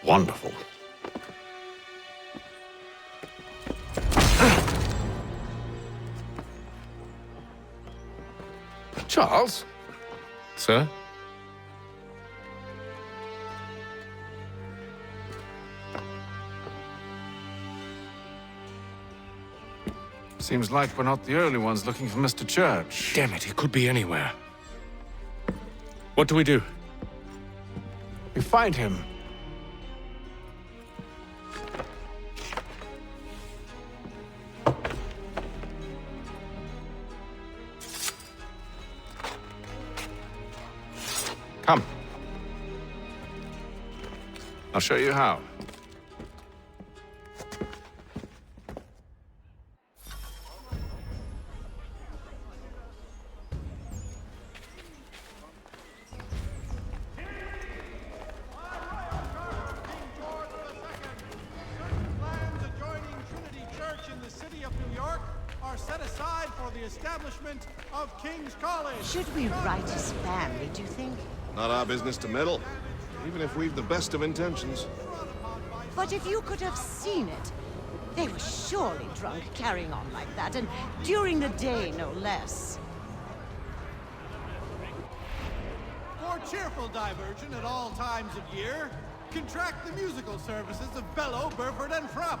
Wonderful. Charles? Sir? Seems like we're not the only ones looking for Mr. Church. Damn it, he could be anywhere. What do we do? We find him. Come. I'll show you how. Set aside for the establishment of King's College. Should we write his family, do you think? Not our business to meddle, even if we've the best of intentions. But if you could have seen it, they were surely drunk carrying on like that, and during the day, no less. For cheerful diversion at all times of year, contract the musical services of Bellow, Burford, and Frupp.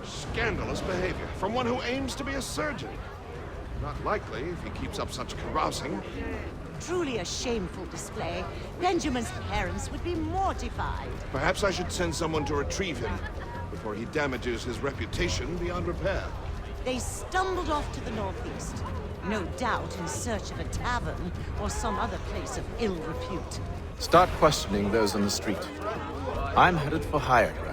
Scandalous behavior from one who aims to be a surgeon. Not likely if he keeps up such carousing. Truly a shameful display. Benjamin's parents would be mortified. Perhaps I should send someone to retrieve him before he damages his reputation beyond repair. They stumbled off to the northeast, no doubt in search of a tavern or some other place of ill repute. Start questioning those on the street. I'm headed for higher ground.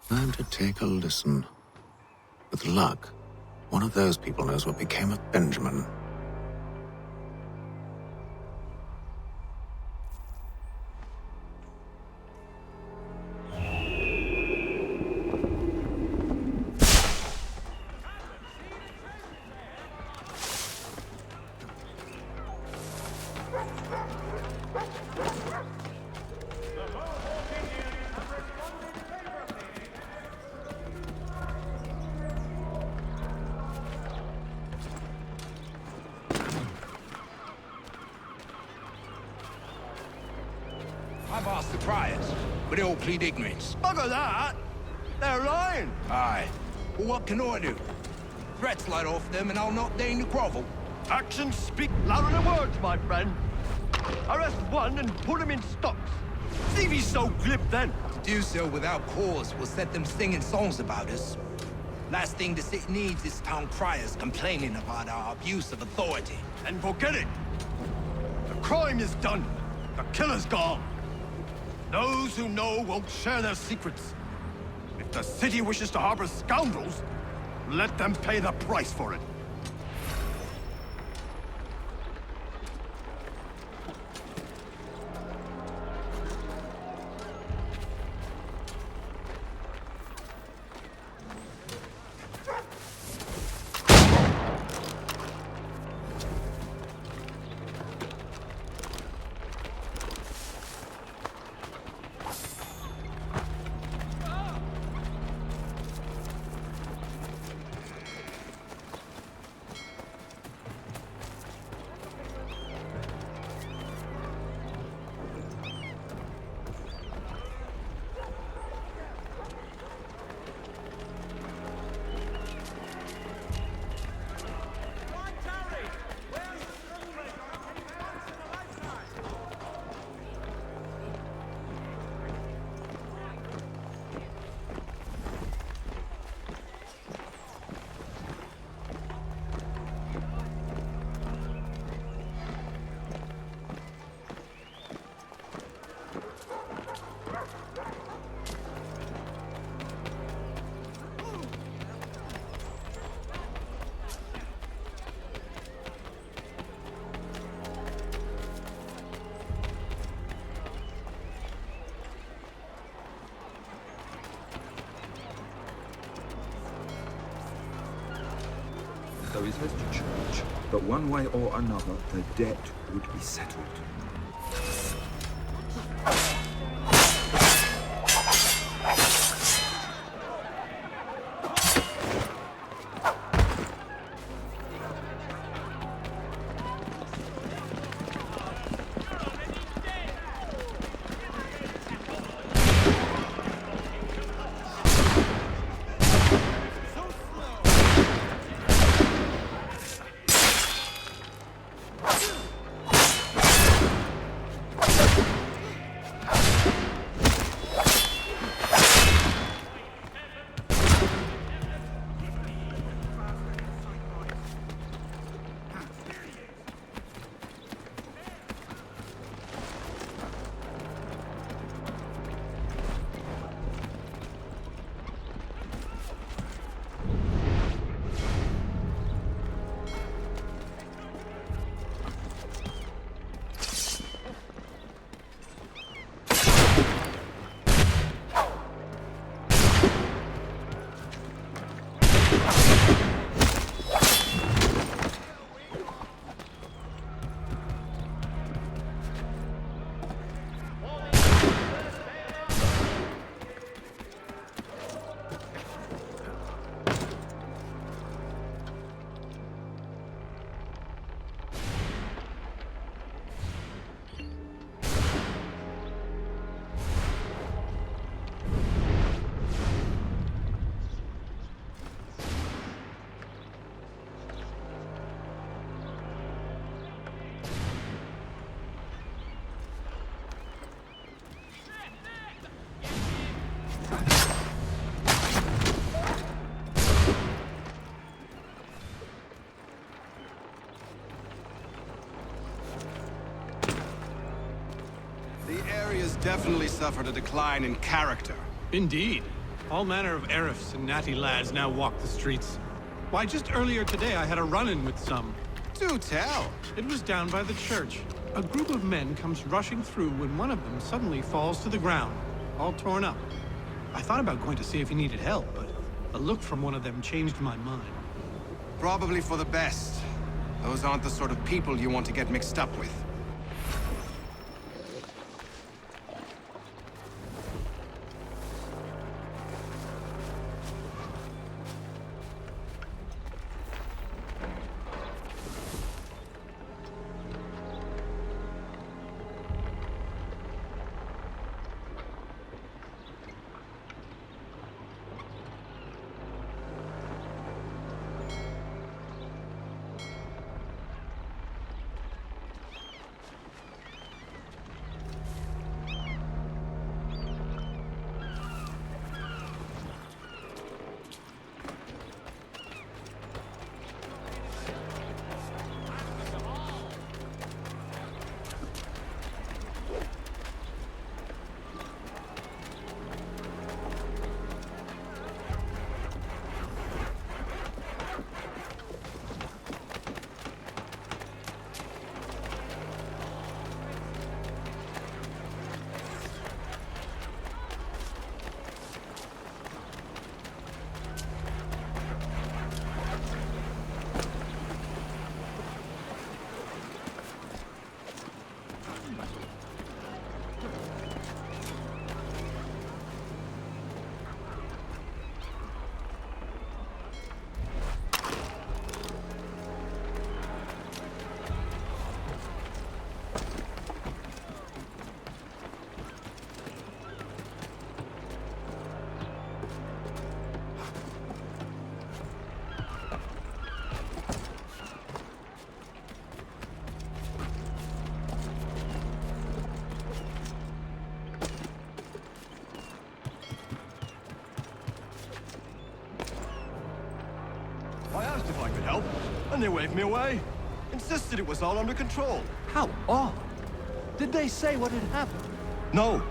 Time to take a listen. With luck, one of those people knows what became of Benjamin. past the criers, but they all plead ignorance. Bugger that! They're lying! Aye. Well, what can I do? Threats light off them and I'll not deign to grovel. Actions speak louder than words, my friend. Arrest one and put him in stocks. See if he's so glib then. To do so without cause will set them singing songs about us. Last thing the city needs is town criers complaining about our abuse of authority. And forget it. The crime is done. The killer's gone. Those who know won't share their secrets. If the city wishes to harbor scoundrels, let them pay the price for it. So he says to church that one way or another the debt would be settled. Definitely suffered a decline in character. Indeed. All manner of Arifs and natty lads now walk the streets. Why, just earlier today I had a run-in with some. Do tell. It was down by the church. A group of men comes rushing through when one of them suddenly falls to the ground, all torn up. I thought about going to see if he needed help, but a look from one of them changed my mind. Probably for the best. Those aren't the sort of people you want to get mixed up with. if I could help, and they waved me away. Insisted it was all under control. How odd. Did they say what had happened? No.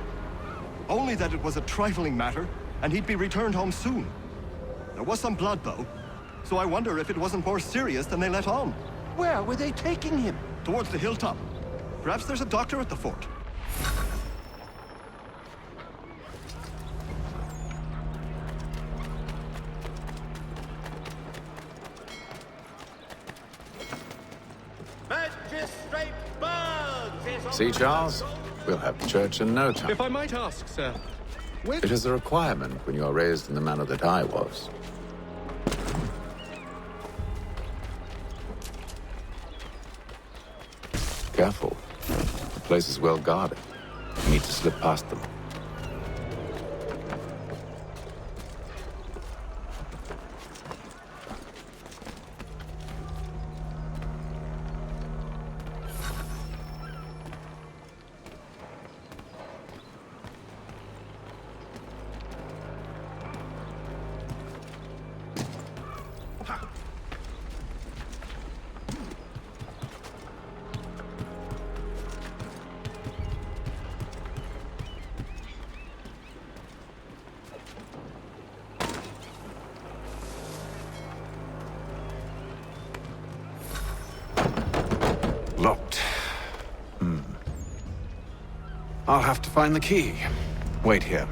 Only that it was a trifling matter, and he'd be returned home soon. There was some blood, though, so I wonder if it wasn't more serious than they let on. Where were they taking him? Towards the hilltop. Perhaps there's a doctor at the fort. Magistrate Bugs is See, Charles? We'll have church in no time. If I might ask, sir, It is a requirement when you are raised in the manner that I was. Careful. The place is well guarded. You need to slip past them. Locked. I'll have to find the key. Wait here.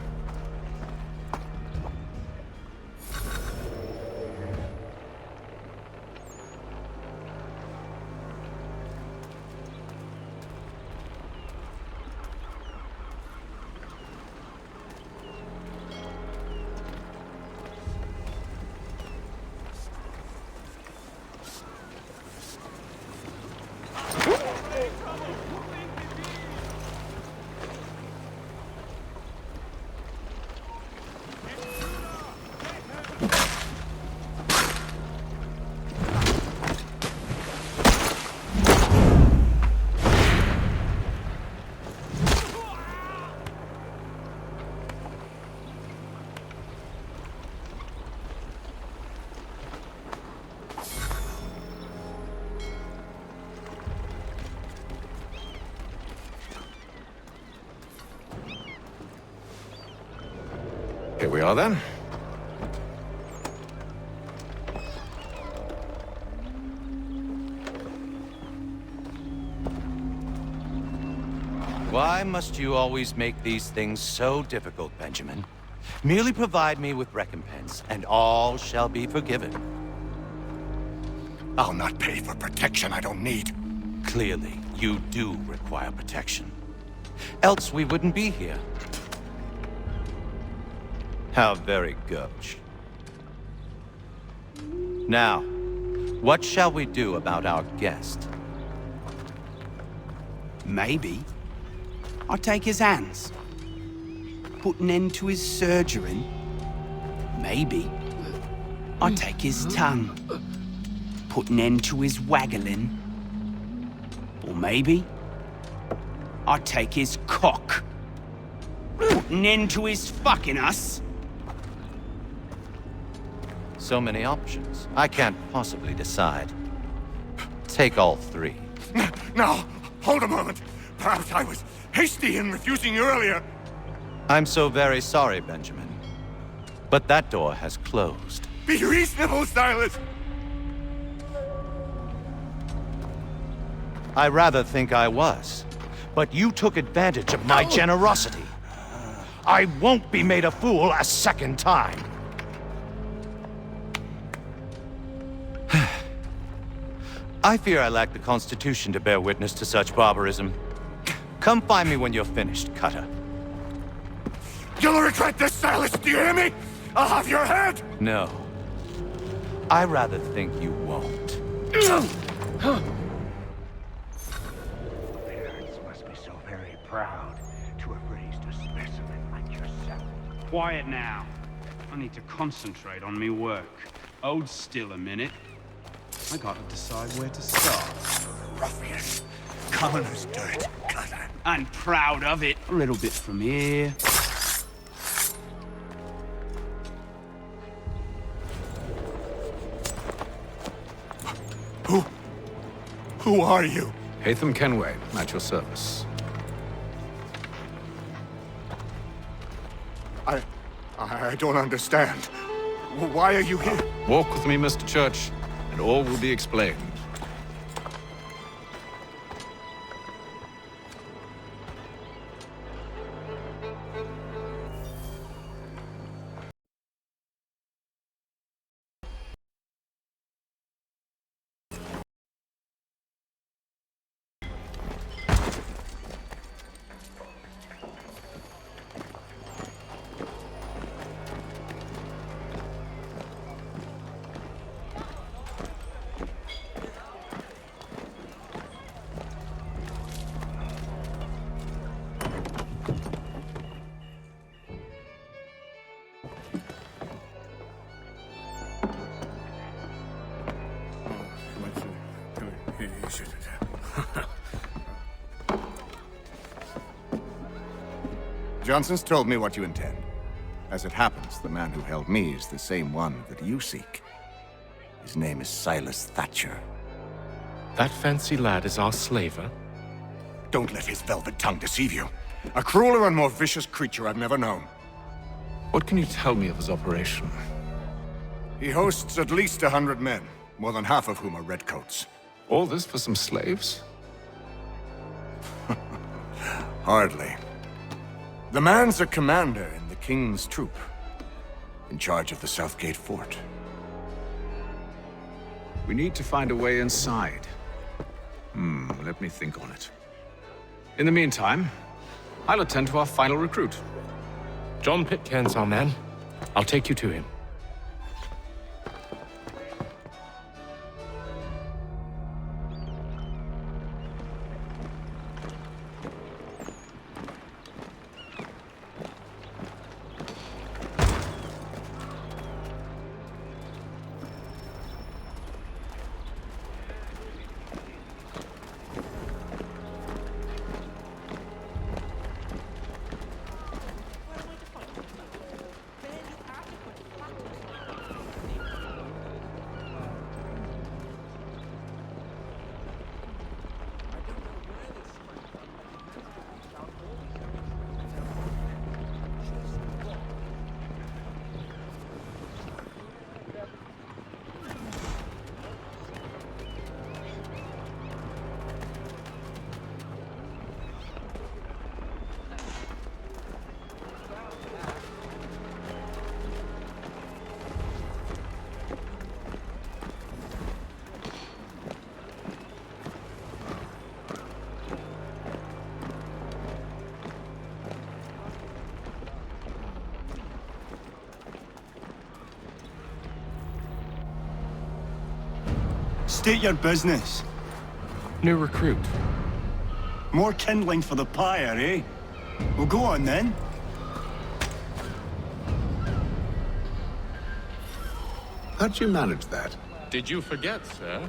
Here we are, then. Why must you always make these things so difficult, Benjamin? Merely provide me with recompense, and all shall be forgiven. I'll not pay for protection I don't need. Clearly, you do require protection. Else we wouldn't be here. How very gauche. Now, what shall we do about our guest? Maybe I'll take his hands. Put an end to his surgery. Maybe I'll take his tongue. Put an end to his waggling. Or maybe I'll take his cock. Put an end to his fucking us. So many options. I can't possibly decide. Take all three. Now, hold a moment. Perhaps I was hasty in refusing you earlier. I'm so very sorry, Benjamin. But that door has closed. Be reasonable, Silas. I rather think I was. But you took advantage of my generosity. I won't be made a fool a second time. I fear I lack the constitution to bear witness to such barbarism. Come find me when you're finished, Cutter. You'll regret this, Silas, do you hear me? I'll have your head! No. I rather think you won't. Parents must be so very proud to have raised a specimen like yourself. Quiet now. I need to concentrate on me work. Hold still a minute. I gotta decide where to start. Ruffian. Commoner's dirt, Cutter. And proud of it. A little bit from here. Who are you? Haytham Kenway, at your service. I don't understand. Why are you here? Walk with me, Mr. Church, and all will be explained. Johnson's told me what you intend. As it happens, the man who held me is the same one that you seek. His name is Silas Thatcher. That fancy lad is our slaver? Don't let his velvet tongue deceive you. A crueler and more vicious creature I've never known. What can you tell me of his operation? He hosts at least 100 men, more than half of whom are redcoats. All this for some slaves? Hardly. The man's a commander in the King's troop, in charge of the Southgate Fort. We need to find a way inside. Let me think on it. In the meantime, I'll attend to our final recruit. John Pitcairn's our man. I'll take you to him. State your business. New recruit. More kindling for the pyre, eh? Well, go on then. How'd you manage that? Did you forget, sir?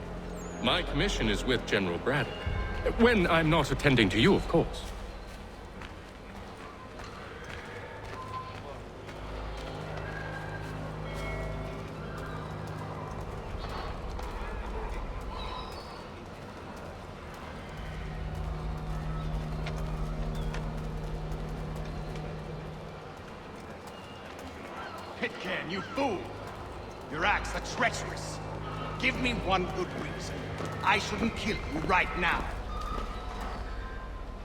My commission is with General Braddock. When I'm not attending to you, of course. Pitcairn, you fool! Your acts are treacherous. Give me one good reason. I shouldn't kill you right now.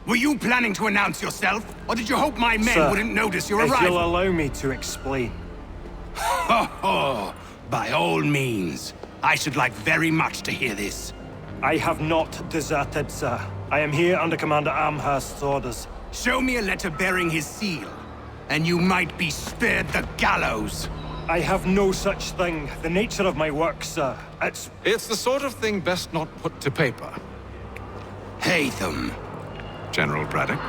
Were you planning to announce yourself, or did you hope my men wouldn't notice your arrival? If you'll allow me to explain. Ho ho! By all means. I should like very much to hear this. I have not deserted, sir. I am here under Commander Amherst's orders. Show me a letter bearing his seal, and you might be spared the gallows. I have no such thing. The nature of my work, sir, It's the sort of thing best not put to paper. Haytham. General Braddock?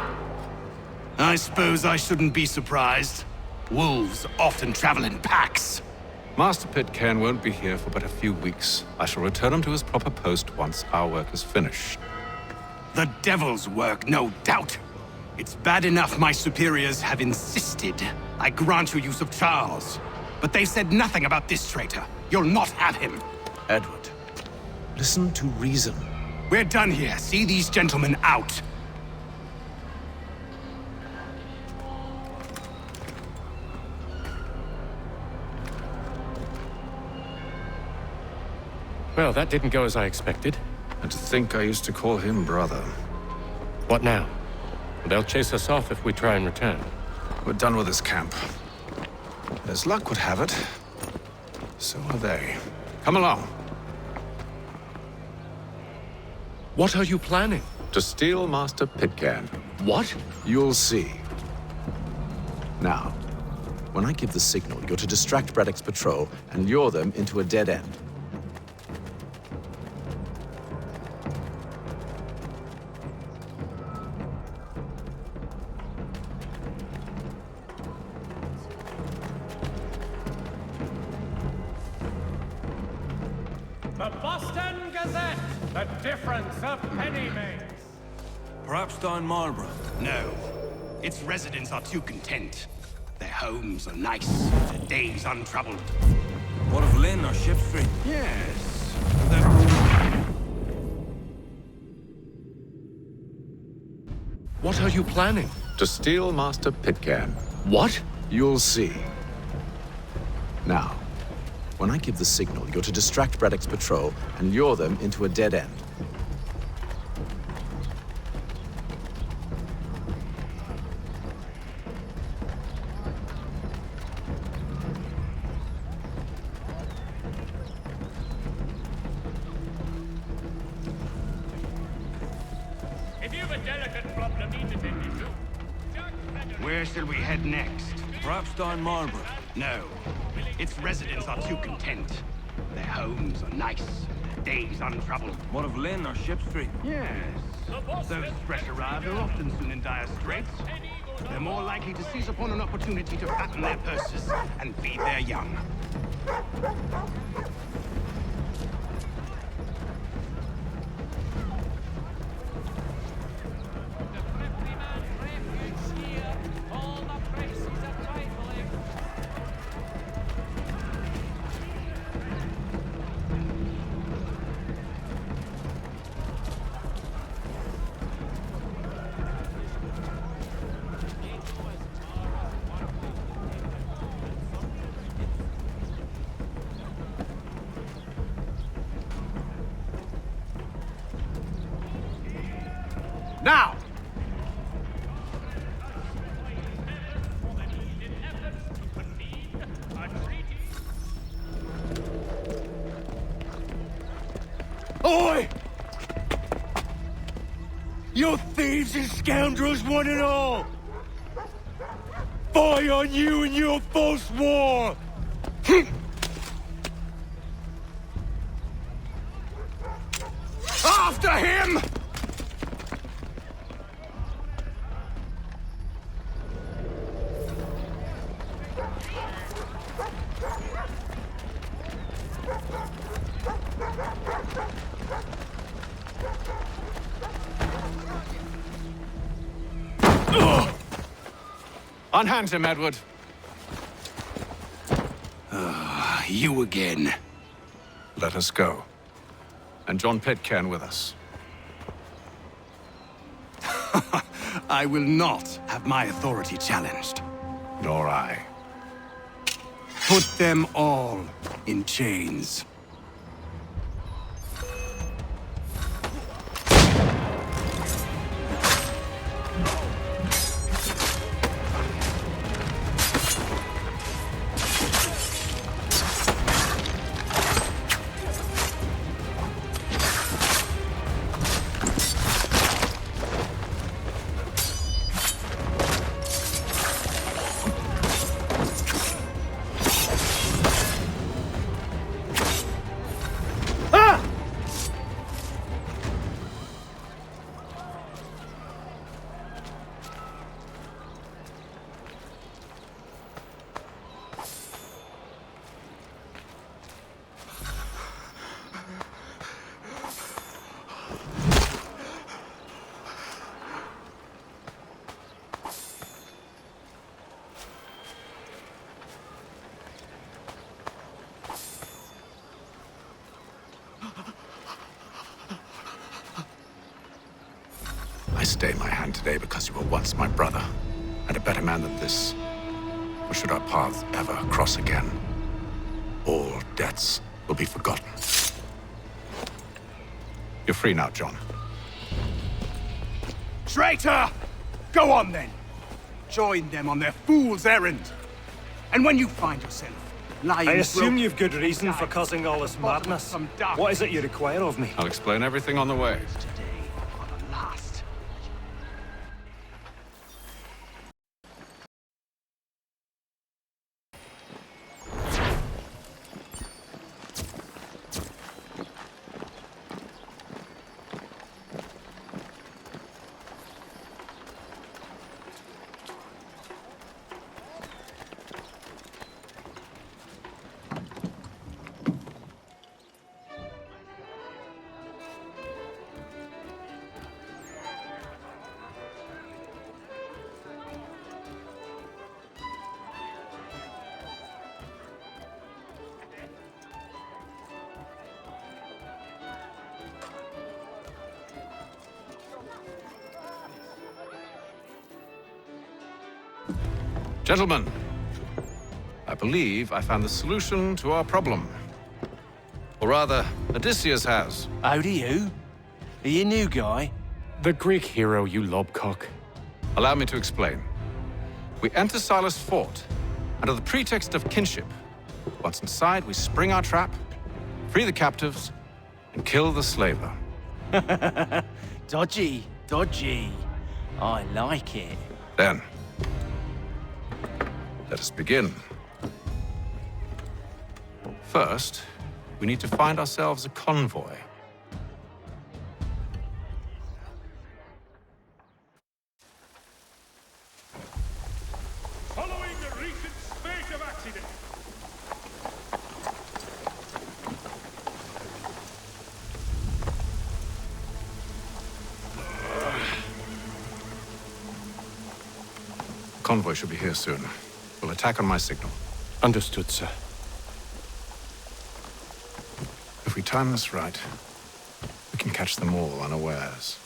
I suppose I shouldn't be surprised. Wolves often travel in packs. Master Pitcairn won't be here for but a few weeks. I shall return him to his proper post once our work is finished. The devil's work, no doubt. It's bad enough my superiors have insisted I grant you use of Charles. But they've said nothing about this traitor. You'll not have him. Edward, listen to reason. We're done here. See these gentlemen out. Well, that didn't go as I expected. And to think I used to call him brother. What now? They'll chase us off if we try and return. We're done with this camp. As luck would have it, so are they. Come along. What are you planning? To steal Master Pitcairn. What? You'll see. Now, when I give the signal, you're to distract Braddock's patrol and lure them into a dead end. The Boston Gazette! The difference a penny makes! Perhaps down Marlborough? No. Its residents are too content. Their homes are nice, their days untroubled. What of Lynn or Ship Street? Yes. What are you planning? To steal Master Pitcairn. What? You'll see. Now, when I give the signal, you're to distract Braddock's patrol and lure them into a dead end. If you've a delicate problem need to tend to, Where shall we head next? Perhaps down Marlborough? No. Its residents are too content. Their homes are nice, their days untroubled. What of Lynn or Ship Street? Yes. Those fresh arrived are often soon in dire straits. They're more likely to seize upon an opportunity to fatten their purses and feed their young. Now! Oi! You thieves and scoundrels, one and all! Fire on you and your false war! After him! Unhand him, Edward. You again. Let us go. And John Pitcairn with us. I will not have my authority challenged. Nor I. Put them all in chains. stay my hand today because you were once my brother, and a better man than this. Or should our paths ever cross again, all debts will be forgotten. You're free now, John. Traitor! Go on then. Join them on their fool's errand. And when you find yourself lying... I assume you've good reason for causing all this madness. What is it you require of me? I'll explain everything on the way. Gentlemen, I believe I found the solution to our problem. Or rather, Odysseus has. How do you? Are you a new guy? The Greek hero, you lobcock. Allow me to explain. We enter Silas' fort, under the pretext of kinship. Once inside, we spring our trap, free the captives, and kill the slaver. Dodgy, dodgy. I like it. Then, let us begin. First, we need to find ourselves a convoy. Following the recent spate of accidents, Convoy should be here soon. We'll attack on my signal. Understood, sir. If we time this right, we can catch them all unawares.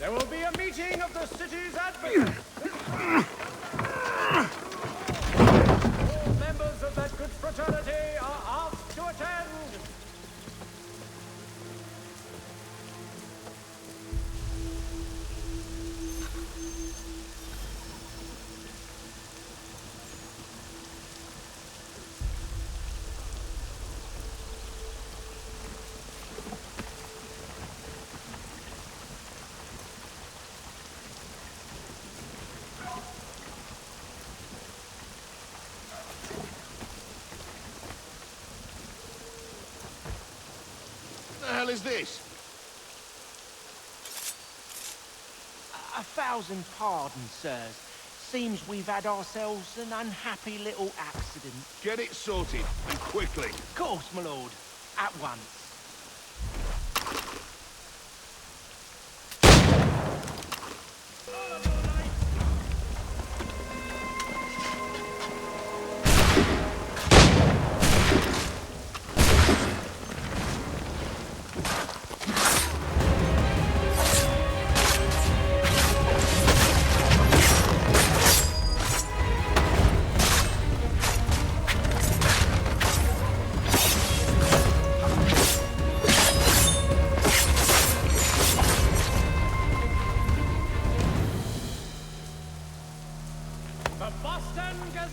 there will be a meeting of the city's advocates. All members of that good fraternity are asked to attend. What the hell is this? 1,000 pardons, sirs. Seems we've had ourselves an unhappy little accident. Get it sorted, and quickly. Of course, my lord. At once.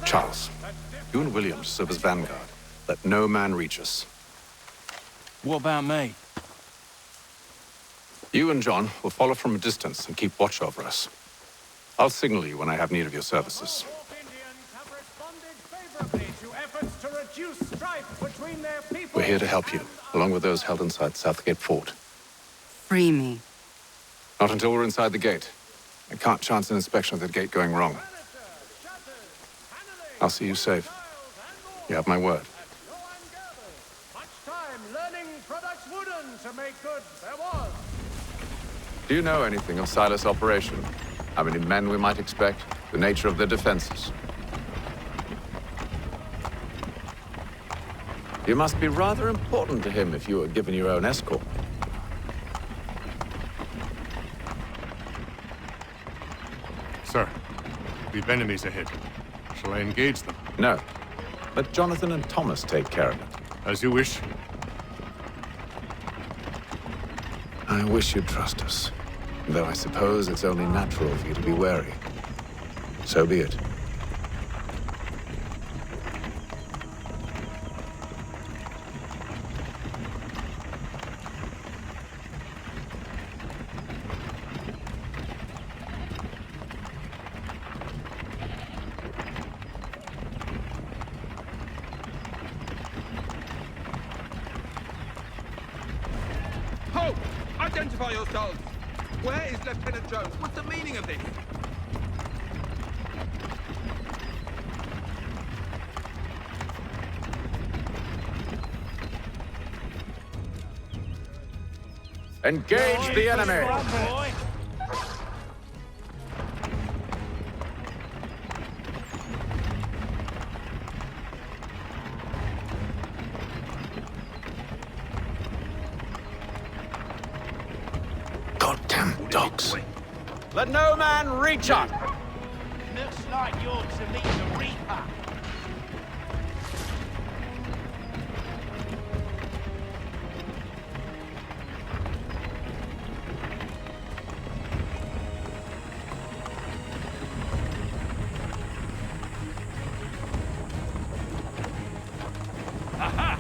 Charles, you and Williams serve as vanguard. Let no man reach us. What about me? You and John will follow from a distance and keep watch over us. I'll signal you when I have need of your services. We're here to help you, along with those held inside Southgate Fort. Free me. Not until we're inside the gate. I can't chance an inspection of the gate going wrong. I'll see you safe. You have my word. Much time learning products wooden to make good there was. Do you know anything of Silas' operation? How many men we might expect? The nature of their defenses? You must be rather important to him if you were given your own escort. We've enemies ahead. Shall I engage them? No. Let Jonathan and Thomas take care of it. As you wish. I wish you'd trust us. Though I suppose it's only natural for you to be wary. So be it. Halt! Identify yourselves! Where is Lieutenant Jones? What's the meaning of this? Engage the enemy! Goddamn dogs. Let no man reach up! Looks like you're to meet the Reaper. Aha!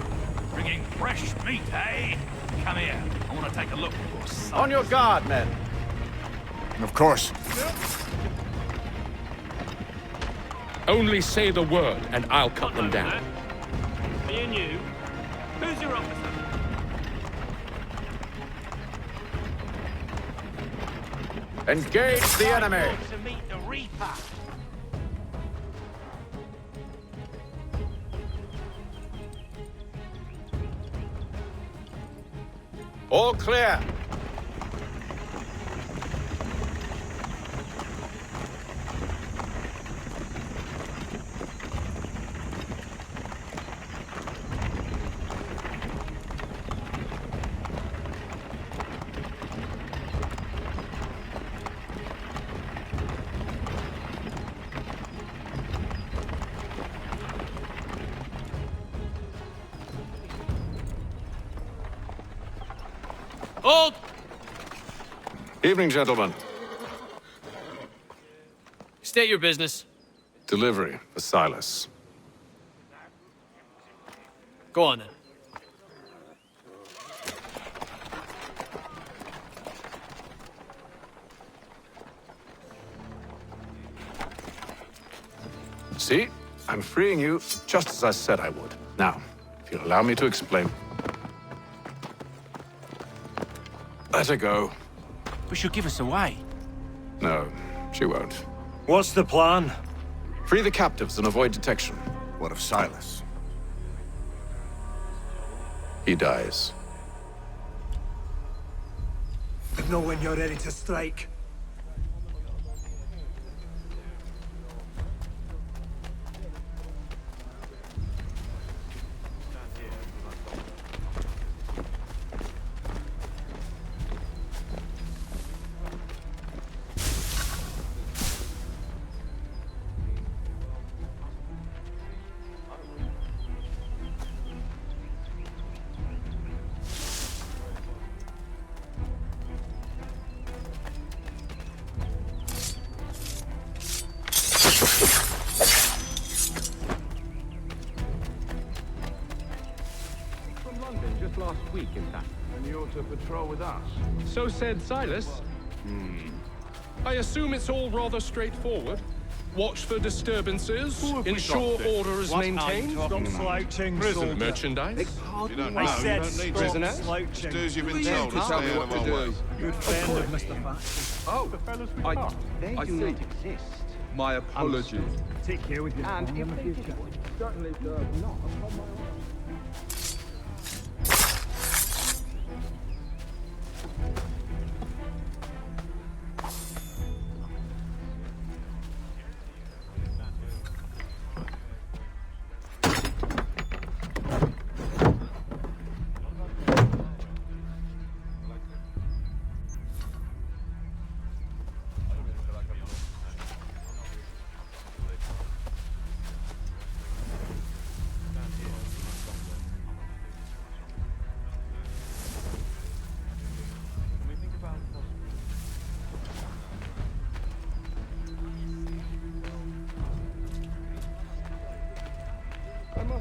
Bringing fresh meat, eh? Come here. I want to take a look at your son. On your guard, men. Of course. Only say the word, and I'll cut them down. Me and you. Who's your officer? Engage the enemy! To meet the Reaper. All clear. Hold! Evening, gentlemen. State your business. Delivery for Silas. Go on then. See? I'm freeing you just as I said I would. Now, if you'll allow me to explain. Let her go. But she'll give us away. No, she won't. What's the plan? Free the captives and avoid detection. What of Silas? He dies. Know when you're ready to strike. From London just last week, in fact. And you're to patrol with us. So said Silas. I assume it's all rather straightforward. Watch for disturbances, ensure order is maintained. Stop slouching, soldier. Merchandise? You don't know. I said you don't need stop prisoners. slouching. Just do as you've been told and stay out of our way. Good friend of Mr. Thatcher. Oh, the fellows we are. They do not exist. My apologies. Take care with your And phone in if the they future. did, certainly not upon my own.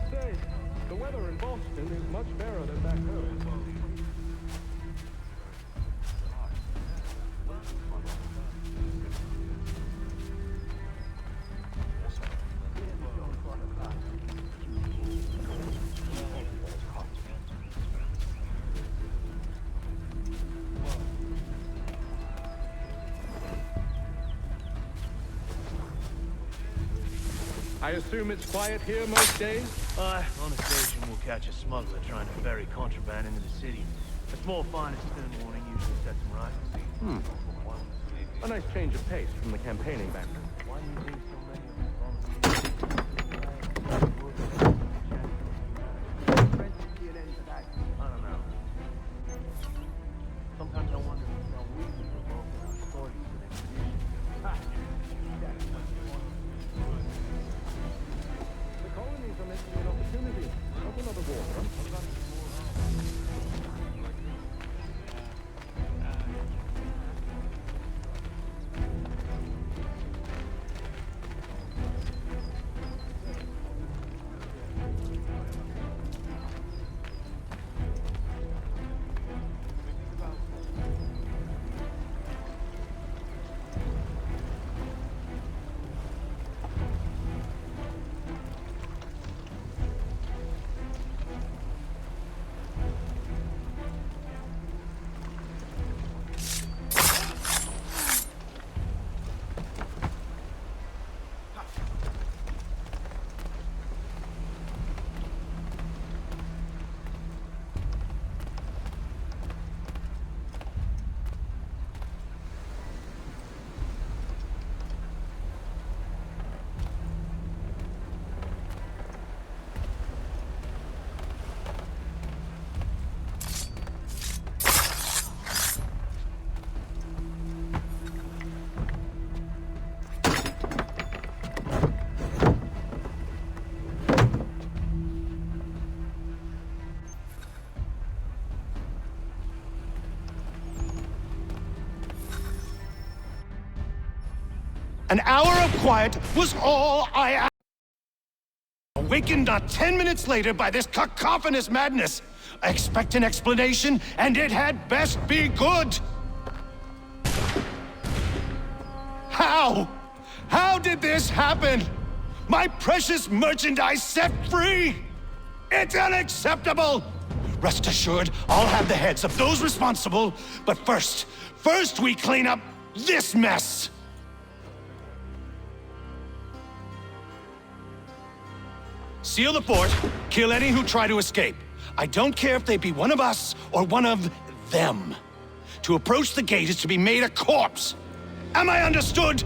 must say, the weather in Boston is much fairer than back home. I assume it's quiet here most days? On occasion we'll catch a smuggler trying to ferry contraband into the city. A small fine instead of warning usually sets him right. A nice change of pace from the campaigning back then. Why do you think so many of them I don't know. Sometimes I wonder if it's not we who provoke our stories for expedition. The colonies are making an opportunity, not another war front. An hour of quiet was all I asked. Awakened not 10 minutes later by this cacophonous madness. I expect an explanation, and it had best be good. How? How did this happen? My precious merchandise set free? It's unacceptable! Rest assured, I'll have the heads of those responsible, but first we clean up this mess! Seal the fort, kill any who try to escape. I don't care if they be one of us or one of them. To approach the gate is to be made a corpse. Am I understood?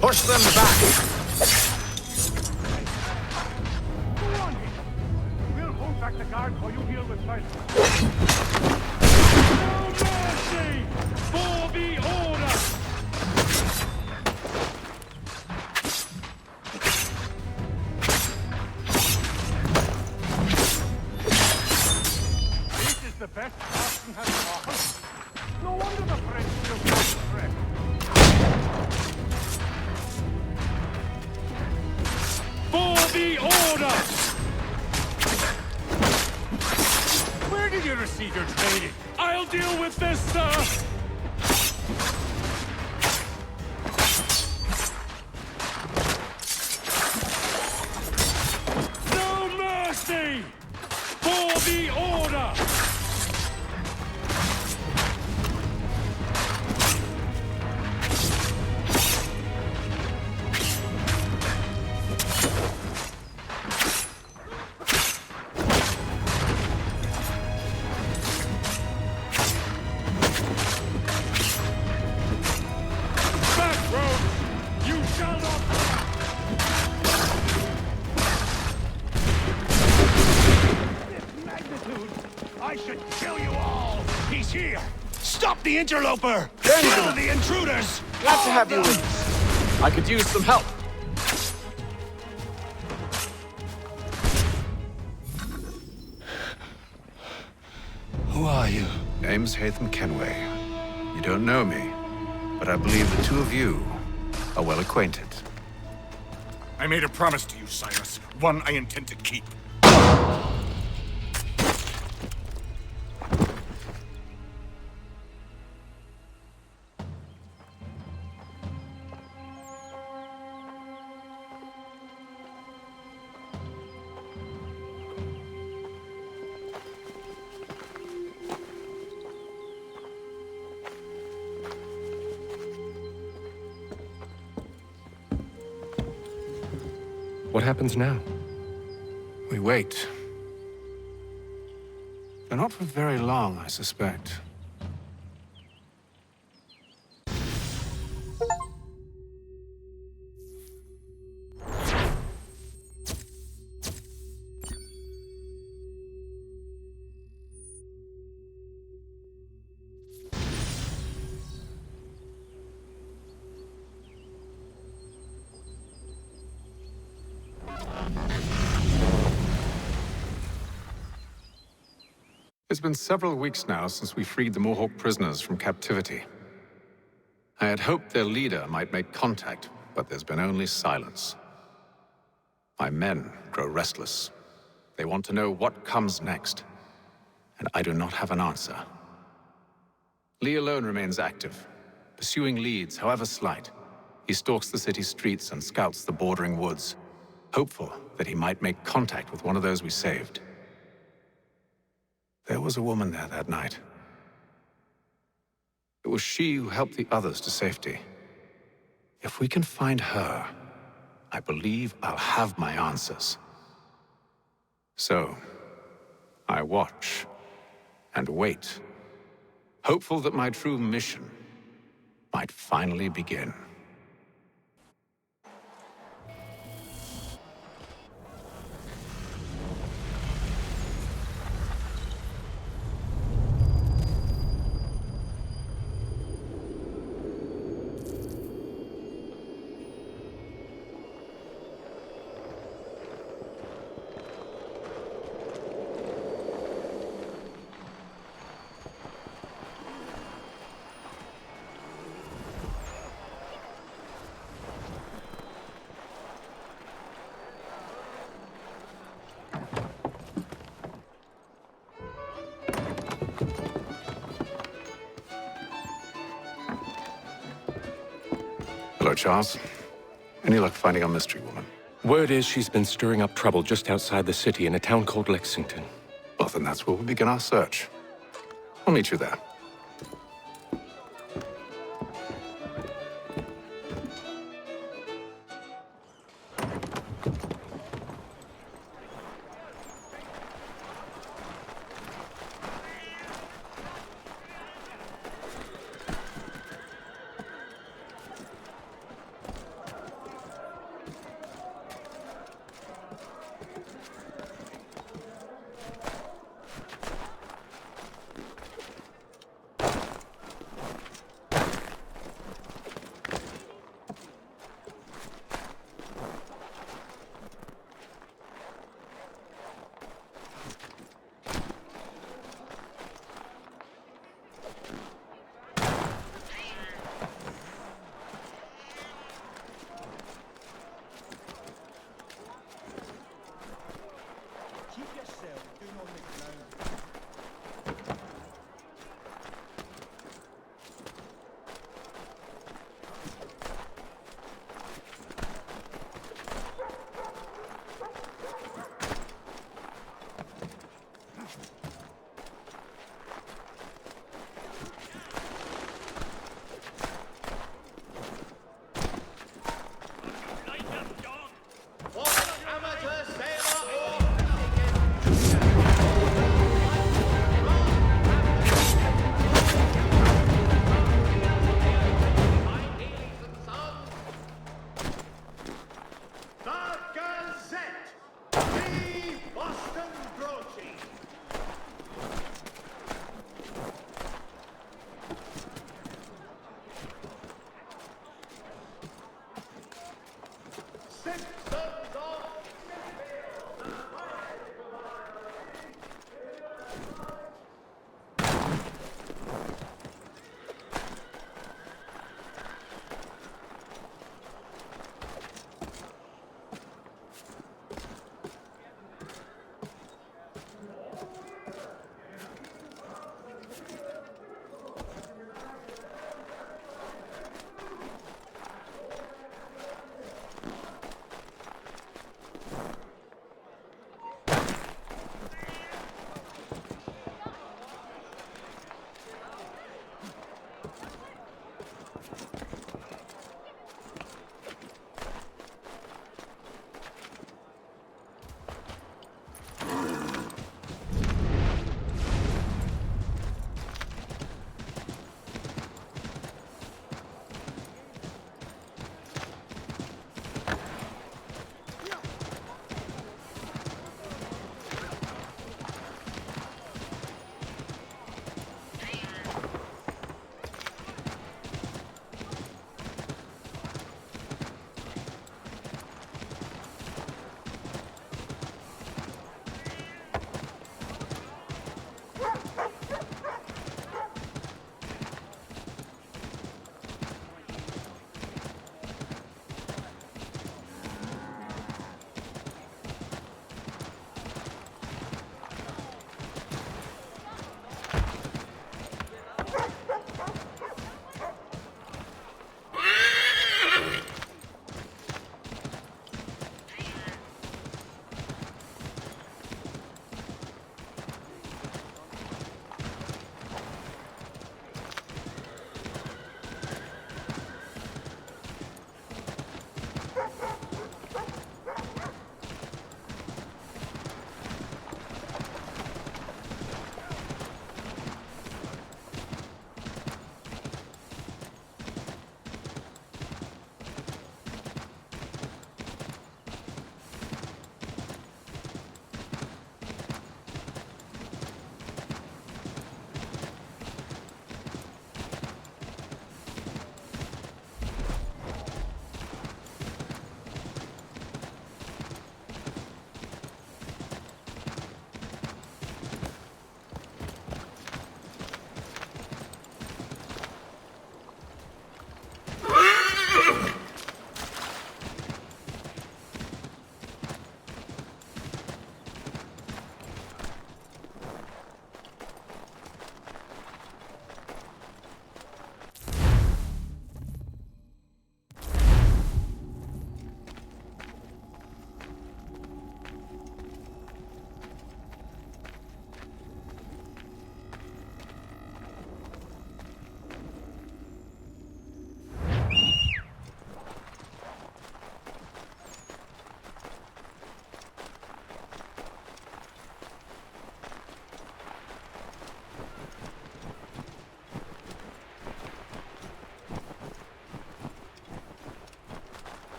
Push them back! We'll hold back the guard while you deal with Silas. No mercy for the order! This is the best Boston has to offer. No wonder the French still want the threat. For the order! Where did you receive your training? I'll deal with this, sir! No mercy! For the order! I should kill you all! He's here! Stop the interloper! Kill the intruders! Glad to have you with us. I could use some help. Who are you? Name's Hatham Kenway. You don't know me, but I believe the two of you are well acquainted. I made a promise to you, Silas. One I intend to keep. What happens now? We wait. But not for very long, I suspect. It's been several weeks now since we freed the Mohawk prisoners from captivity. I had hoped their leader might make contact, but there's been only silence. My men grow restless. They want to know what comes next, and I do not have an answer. Lee alone remains active, pursuing leads, however slight. He stalks the city streets and scouts the bordering woods, hopeful that he might make contact with one of those we saved. There was a woman there that night. It was she who helped the others to safety. If we can find her, I believe I'll have my answers. So, I watch and wait, hopeful that my true mission might finally begin. Hello, Charles. Any luck finding our mystery woman? Word is she's been stirring up trouble just outside the city in a town called Lexington. Well, then that's where we'll begin our search. I'll meet you there.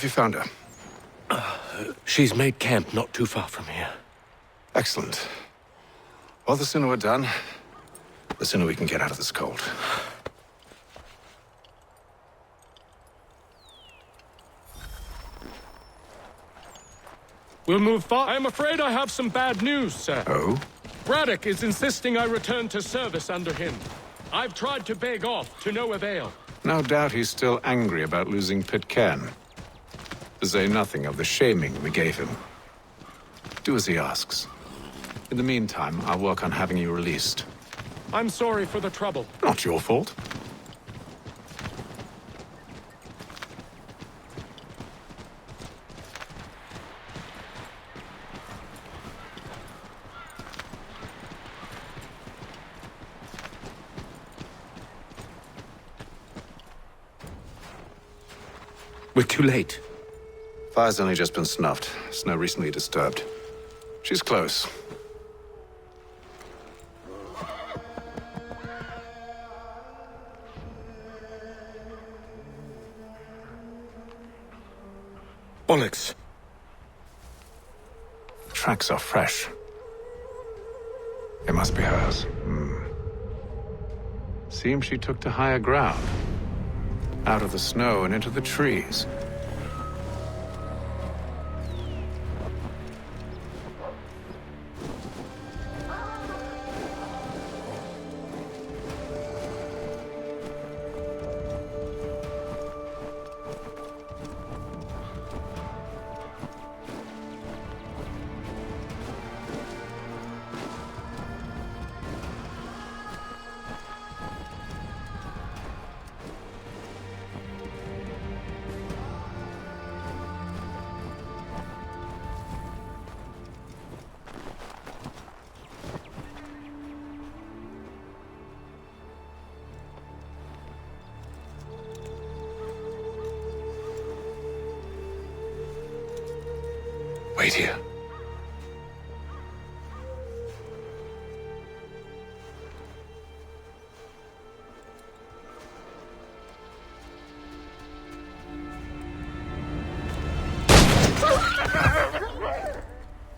Have you found her? She's made camp not too far from here. Excellent. Well, the sooner we're done, the sooner we can get out of this cold. We'll move far. I'm afraid I have some bad news, sir. Oh? Braddock is insisting I return to service under him. I've tried to beg off, to no avail. No doubt he's still angry about losing Pitcairn. To say nothing of the shaming we gave him. Do as he asks. In the meantime, I'll work on having you released. I'm sorry for the trouble. Not your fault. We're too late. Fire's only just been snuffed. Snow recently disturbed. She's close. Bollocks. Tracks are fresh. They must be hers. Seems she took to higher ground. Out of the snow and into the trees. Wait here.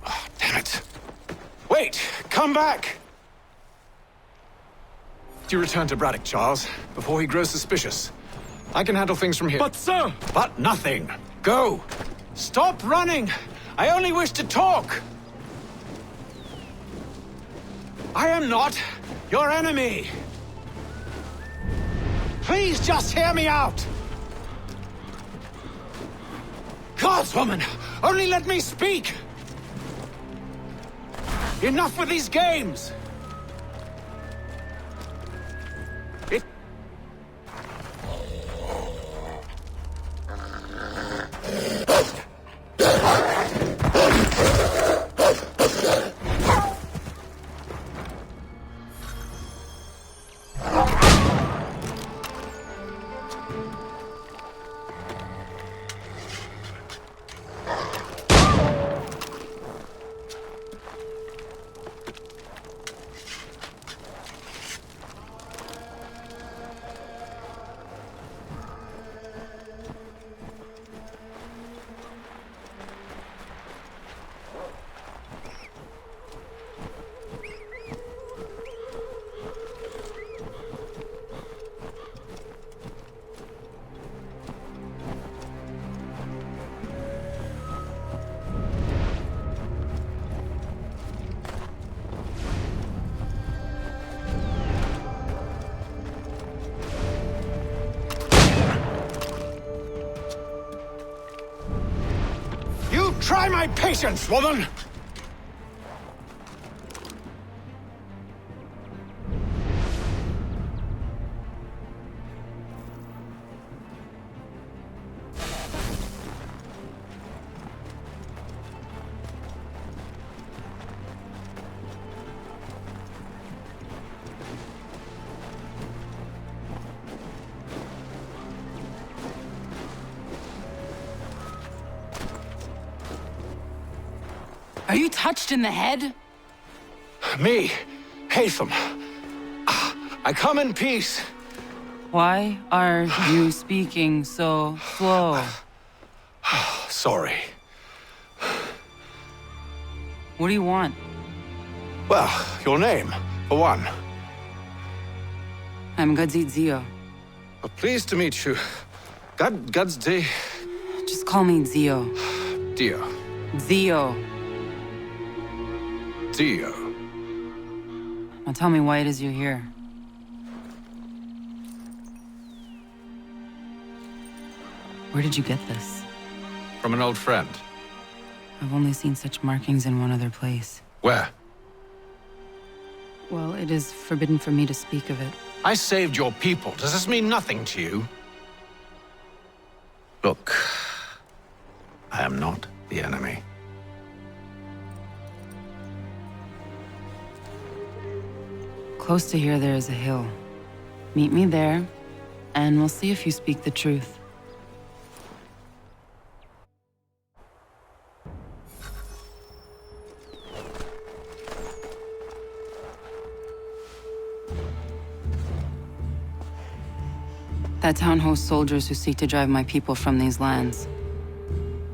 Oh, damn it. Wait! Come back! Do you return to Braddock, Charles, before he grows suspicious? I can handle things from here. But, sir! But nothing. Go! Stop running! I only wish to talk! I am not your enemy! Please just hear me out! Gods, woman! Only let me speak! Enough with these games! Try my patience, woman! Are you touched in the head? Me, Haytham. I come in peace. Why are you speaking so slow? Sorry. What do you want? Well, your name, for one. I'm Gadzit Zio. Well, pleased to meet you. Gadsdi. Just call me Zio. Dio. Zio. Dio. Now tell me why it is you're here. Where did you get this? From an old friend. I've only seen such markings in one other place. Where? Well, it is forbidden for me to speak of it. I saved your people. Does this mean nothing to you? Look, I am not the enemy. Close to here, there is a hill. Meet me there, and we'll see if you speak the truth. That town hosts soldiers who seek to drive my people from these lands.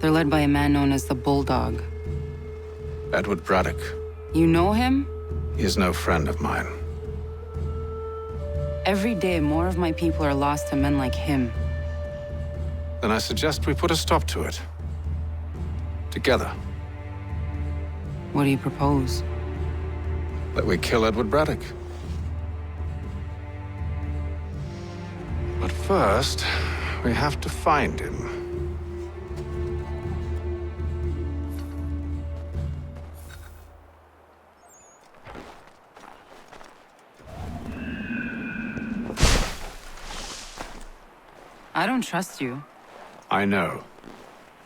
They're led by a man known as the Bulldog. Edward Braddock. You know him? He is no friend of mine. Every day, more of my people are lost to men like him. Then I suggest we put a stop to it. Together. What do you propose? That we kill Edward Braddock. But first, we have to find him. I don't trust you. I know.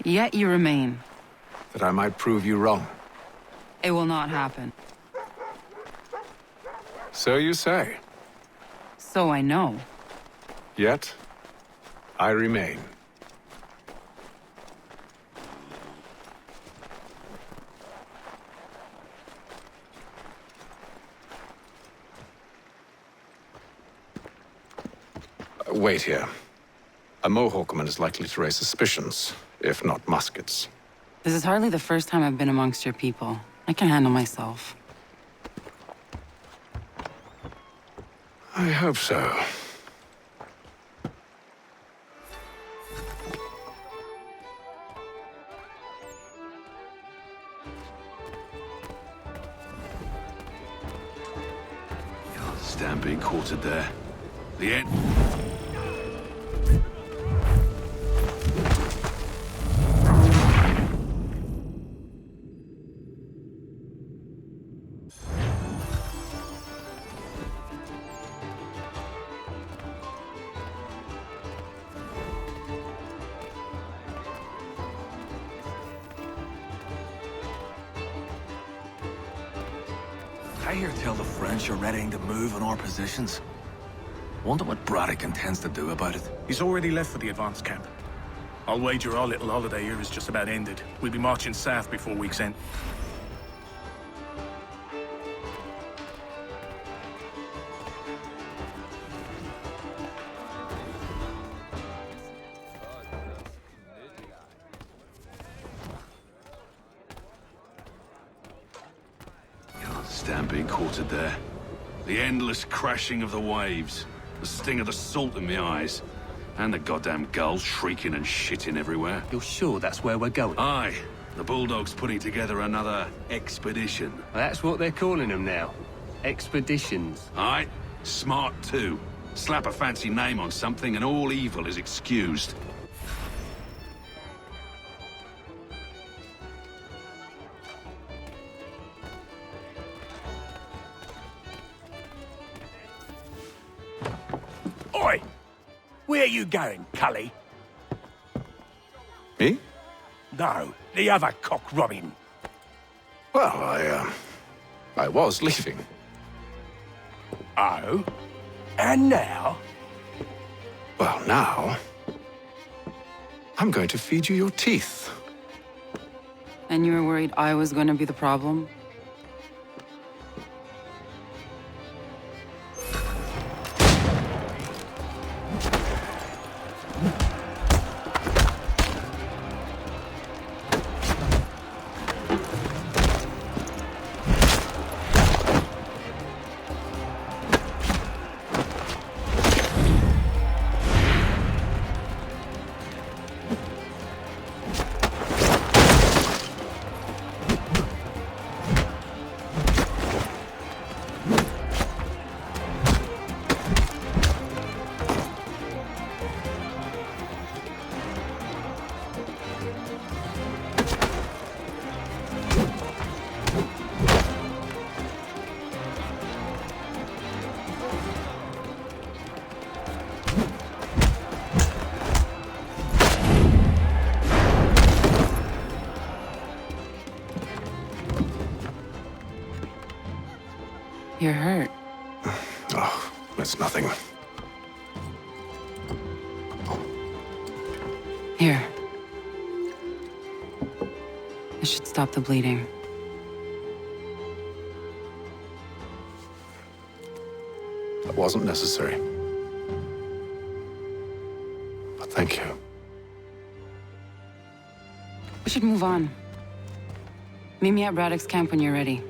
Yet you remain. That I might prove you wrong. It will not happen. So you say. So I know. Yet, I remain. Wait here. A Mohawkman is likely to raise suspicions, if not muskets. This is hardly the first time I've been amongst your people. I can handle myself. I hope so. Stand being quartered there. The end. I hear tell the French are readying to move on our positions. Wonder what Braddock intends to do about it. He's already left for the advance camp. I'll wager our little holiday here is just about ended. We'll be marching south before week's end. Stand being quartered there. The endless crashing of the waves. The sting of the salt in my eyes. And the goddamn gulls shrieking and shitting everywhere. You're sure that's where we're going? Aye. The Bulldog's putting together another expedition. That's what they're calling them now. Expeditions. Aye. Smart too. Slap a fancy name on something and all evil is excused. Oi! Where you going, Cully? Me? No, the other cock robin. Well, I was leaving. Oh? And now? Well, now... I'm going to feed you your teeth. And you were worried I was going to be the problem? You're hurt. Oh, it's nothing. Here. This should stop the bleeding. That wasn't necessary. But thank you. We should move on. Meet me at Braddock's camp when you're ready.